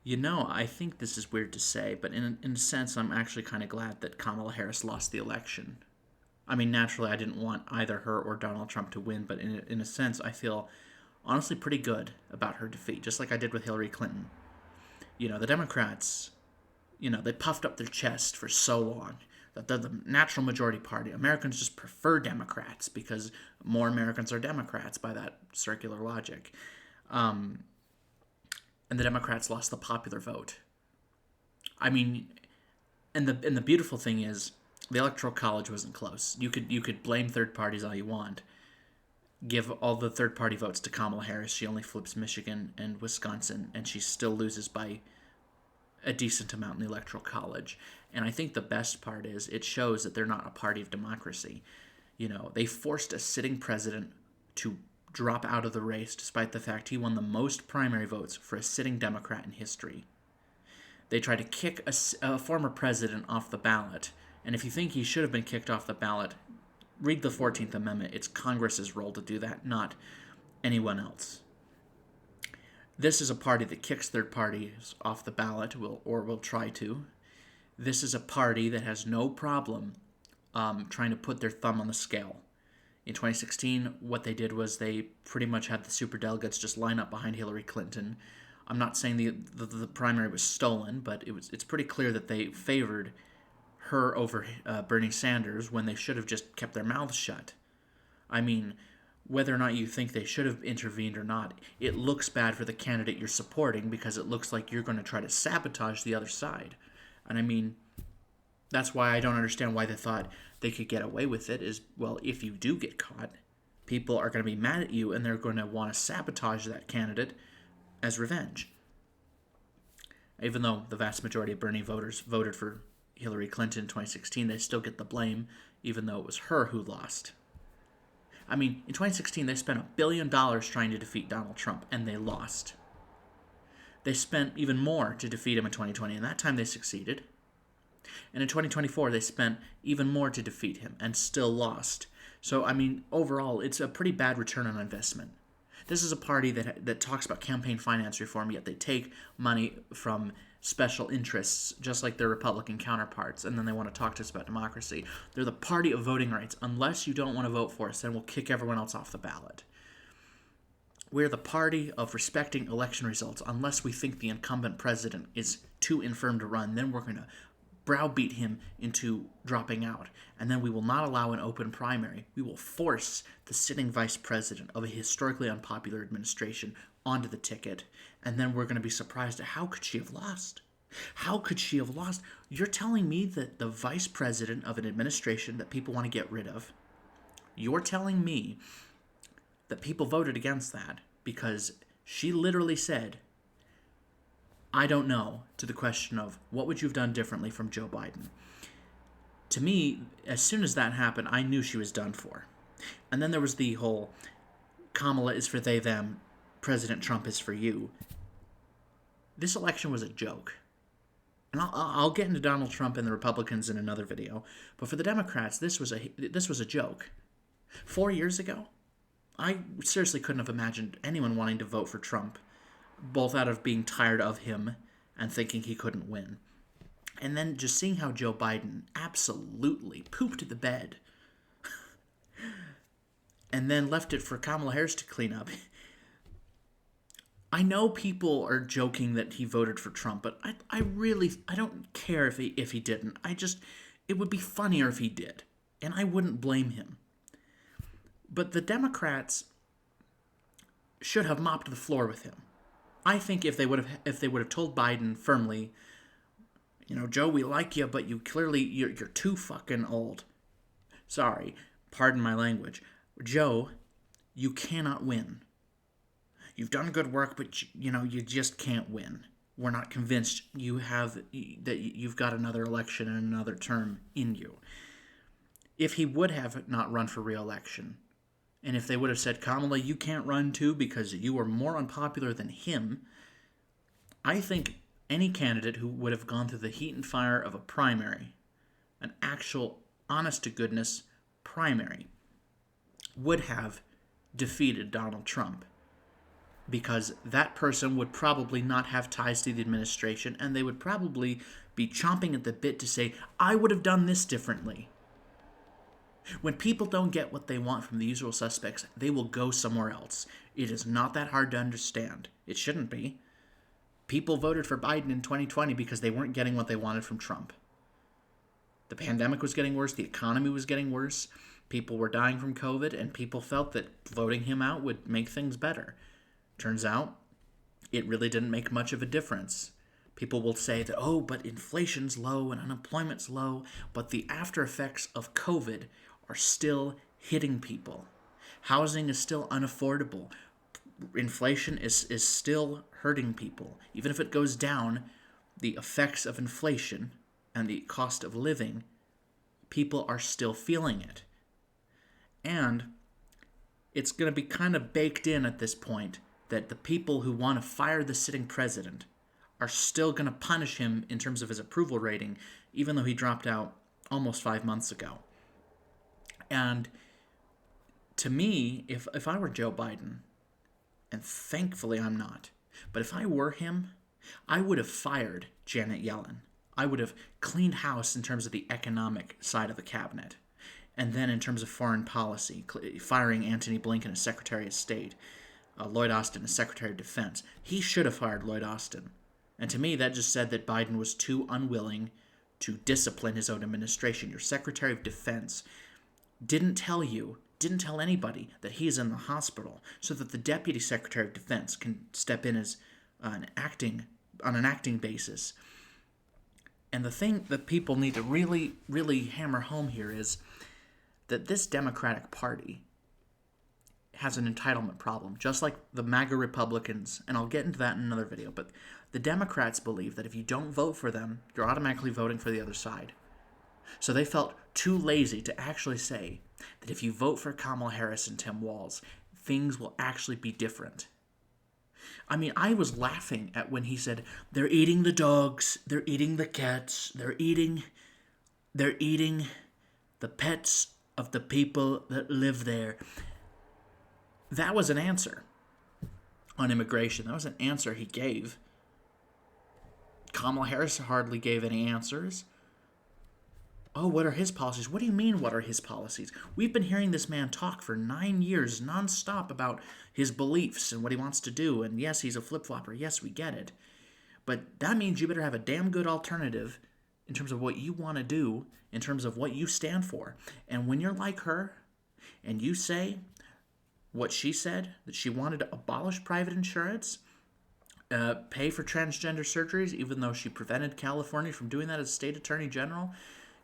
I think this is weird to say, but in a sense, I'm actually kind of glad that Kamala Harris lost the election. I mean, naturally, I didn't want either her or Donald Trump to win, but in a sense, I feel honestly pretty good about her defeat, just like I did with Hillary Clinton. The Democrats, they puffed up their chest for so long that they're the natural majority party. Americans just prefer Democrats because more Americans are Democrats by that circular logic. And the Democrats lost the popular vote. I mean, and the beautiful thing is the electoral college wasn't close. You could blame third parties all you want. Give all the third party votes to Kamala Harris. She only flips Michigan and Wisconsin, and she still loses by a decent amount in the electoral college. And I think the best part is it shows that they're not a party of democracy. They forced a sitting president to drop out of the race despite the fact he won the most primary votes for a sitting Democrat in history. They tried to kick a former president off the ballot. And if you think he should have been kicked off the ballot, read the 14th Amendment. It's Congress's role to do that, not anyone else. This is a party that kicks third parties off the ballot, will try to. This is a party that has no problem trying to put their thumb on the scale. In 2016, what they did was they pretty much had the superdelegates just line up behind Hillary Clinton. I'm not saying the primary was stolen, but it's pretty clear that they favored her over Bernie Sanders when they should have just kept their mouths shut. I mean, whether or not you think they should have intervened or not, it looks bad for the candidate you're supporting because it looks like you're going to try to sabotage the other side. And I mean, that's why I don't understand why they thought they could get away with it is, well, if you do get caught, people are going to be mad at you and they're going to want to sabotage that candidate as revenge. Even though the vast majority of Bernie voters voted for Hillary Clinton in 2016, they still get the blame, even though it was her who lost. I mean, in 2016, they spent $1 billion trying to defeat Donald Trump, and they lost. They spent even more to defeat him in 2020, and that time they succeeded. And in 2024, they spent even more to defeat him, and still lost. So, I mean, overall, it's a pretty bad return on investment. This is a party that talks about campaign finance reform, yet they take money from special interests, just like their Republican counterparts, and then they want to talk to us about democracy. They're the party of voting rights. Unless you don't want to vote for us, then we'll kick everyone else off the ballot. We're the party of respecting election results. Unless we think the incumbent president is too infirm to run, then we're going to browbeat him into dropping out. And then we will not allow an open primary. We will force the sitting vice president of a historically unpopular administration onto the ticket. And then we're going to be surprised at how could she have lost? How could she have lost? You're telling me that the vice president of an administration that people want to get rid of, you're telling me that people voted against that because she literally said, I don't know, to the question of what would you have done differently from Joe Biden. To me, as soon as that happened, I knew she was done for. And then there was the whole Kamala is for they, them, President Trump is for you. This election was a joke. And I'll get into Donald Trump and the Republicans in another video. But for the Democrats, this was a joke. 4 years ago, I seriously couldn't have imagined anyone wanting to vote for Trump, both out of being tired of him and thinking he couldn't win. And then just seeing how Joe Biden absolutely pooped the bed and then left it for Kamala Harris to clean up. I know people are joking that he voted for Trump, but I don't care if he didn't. It would be funnier if he did, and I wouldn't blame him. But the Democrats should have mopped the floor with him. I think if they would have told Biden firmly, Joe, we like you, but you're too fucking old. Sorry, pardon my language. Joe, you cannot win. You've done good work, but you just can't win. We're not convinced that you've got another election and another term in you. If he would have not run for re-election, and if they would have said, Kamala, you can't run too because you are more unpopular than him, I think any candidate who would have gone through the heat and fire of a primary, an actual honest-to-goodness primary, would have defeated Donald Trump because that person would probably not have ties to the administration, and they would probably be chomping at the bit to say, I would have done this differently. When people don't get what they want from the usual suspects, they will go somewhere else. It is not that hard to understand. It shouldn't be. People voted for Biden in 2020 because they weren't getting what they wanted from Trump. The pandemic was getting worse. The economy was getting worse. People were dying from COVID, and people felt that voting him out would make things better. Turns out, it really didn't make much of a difference. People will say that, oh, but inflation's low and unemployment's low, but the after effects of COVID are still hitting people. Housing is still unaffordable. Inflation is still hurting people. Even if it goes down, the effects of inflation and the cost of living, people are still feeling it. And it's going to be kind of baked in at this point that the people who want to fire the sitting president are still going to punish him in terms of his approval rating, even though he dropped out almost 5 months ago. And to me, if I were Joe Biden, and thankfully I'm not, but if I were him, I would have fired Janet Yellen. I would have cleaned house in terms of the economic side of the cabinet. And then in terms of foreign policy, firing Antony Blinken as Secretary of State, Lloyd Austin as Secretary of Defense. He should have fired Lloyd Austin. And to me, that just said that Biden was too unwilling to discipline his own administration. Your Secretary of Defense didn't tell anybody that he's in the hospital so that the Deputy Secretary of Defense can step in as on an acting basis. And the thing that people need to really, really hammer home here is that this Democratic Party has an entitlement problem, just like the MAGA Republicans, and I'll get into that in another video, but the Democrats believe that if you don't vote for them, you're automatically voting for the other side. So they felt too lazy to actually say that if you vote for Kamala Harris and Tim Walz, things will actually be different. I mean, I was laughing at when he said, they're eating the dogs, they're eating the cats, they're eating the pets of the people that live there. That was an answer on immigration. That was an answer he gave. Kamala Harris hardly gave any answers. Oh, what are his policies? What do you mean, what are his policies? We've been hearing this man talk for 9 years nonstop about his beliefs and what he wants to do. And yes, he's a flip-flopper. Yes, we get it. But that means you better have a damn good alternative in terms of what you want to do, in terms of what you stand for. And when you're like her, and you say what she said, that she wanted to abolish private insurance, pay for transgender surgeries, even though she prevented California from doing that as state attorney general,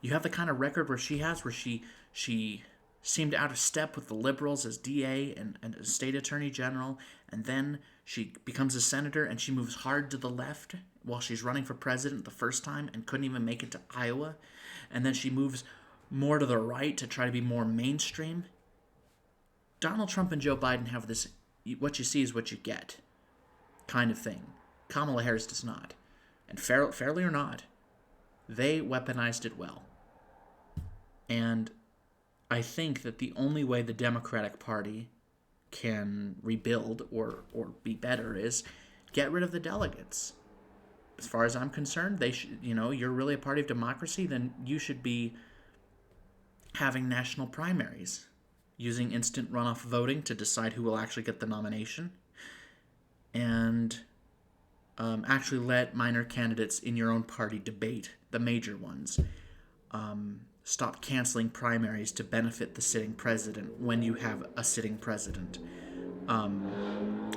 you have the kind of record where she has, where she seemed out of step with the liberals as DA and as state attorney general, and then she becomes a senator and she moves hard to the left while she's running for president the first time and couldn't even make it to Iowa, and then she moves more to the right to try to be more mainstream. Donald Trump and Joe Biden have this what you see is what you get kind of thing. Kamala Harris does not. And fairly or not, they weaponized it well. And I think that the only way the Democratic Party can rebuild or be better is get rid of the delegates. As far as I'm concerned, they should, you're really a party of democracy, then you should be having national primaries, using instant runoff voting to decide who will actually get the nomination, and actually let minor candidates in your own party debate the major ones. Stop canceling primaries to benefit the sitting president when you have a sitting president.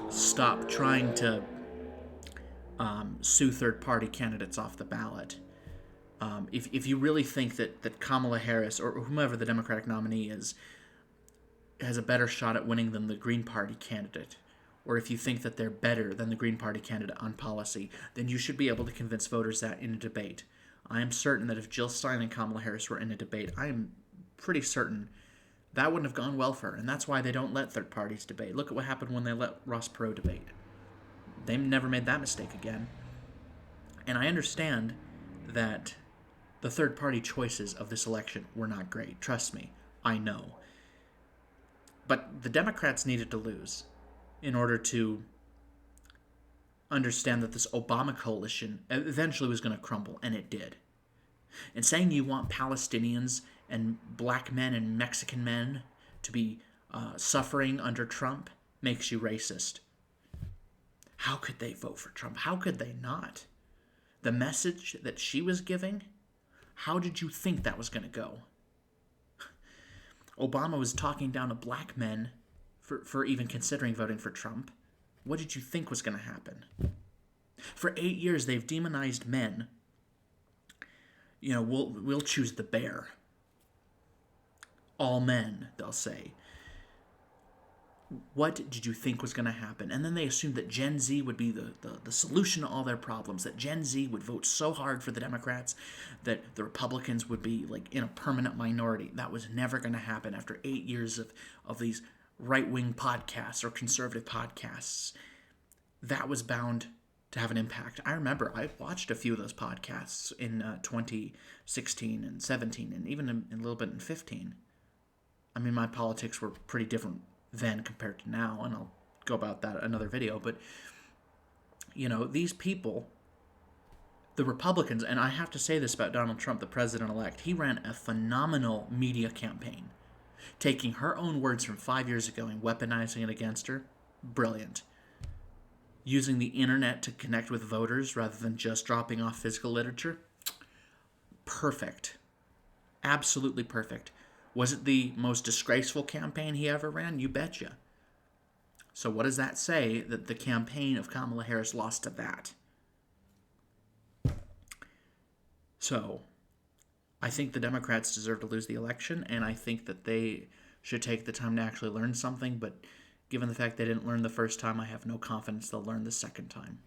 Stop trying to sue third-party candidates off the ballot. If you really think that Kamala Harris or whomever the Democratic nominee is has a better shot at winning than the Green Party candidate, or if you think that they're better than the Green Party candidate on policy, then you should be able to convince voters that in a debate. I am certain that if Jill Stein and Kamala Harris were in a debate, I am pretty certain that wouldn't have gone well for her, and that's why they don't let third parties debate. Look at what happened when they let Ross Perot debate. They never made that mistake again. And I understand that the third-party choices of this election were not great. Trust me, I know. But the Democrats needed to lose in order to understand that this Obama coalition eventually was going to crumble, and it did. And saying you want Palestinians and black men and Mexican men to be suffering under Trump makes you racist. How could they vote for Trump? How could they not? The message that she was giving, how did you think that was going to go? Obama was talking down to black men for even considering voting for Trump. What did you think was going to happen? For 8 years, they've demonized men. You know, we'll choose the bear. All men, they'll say. What did you think was going to happen? And then they assumed that Gen Z would be the solution to all their problems, that Gen Z would vote so hard for the Democrats that the Republicans would be like in a permanent minority. That was never going to happen after 8 years of these right-wing podcasts or conservative podcasts. That was bound to have an impact. I remember I watched a few of those podcasts in 2016 and 17 and even a little bit in 15. I mean, my politics were pretty different then compared to now, and I'll go about that another video. But, you know, these people, the Republicans, and I have to say this about Donald Trump, the president-elect, he ran a phenomenal media campaign, taking her own words from 5 years ago and weaponizing it against her. Brilliant. Using the internet to connect with voters rather than just dropping off physical literature. Perfect. Absolutely perfect. Was it the most disgraceful campaign he ever ran? You betcha. So what does that say? That the campaign of Kamala Harris lost to that. So I think the Democrats deserve to lose the election, and I think that they should take the time to actually learn something, but given the fact they didn't learn the first time, I have no confidence they'll learn the second time.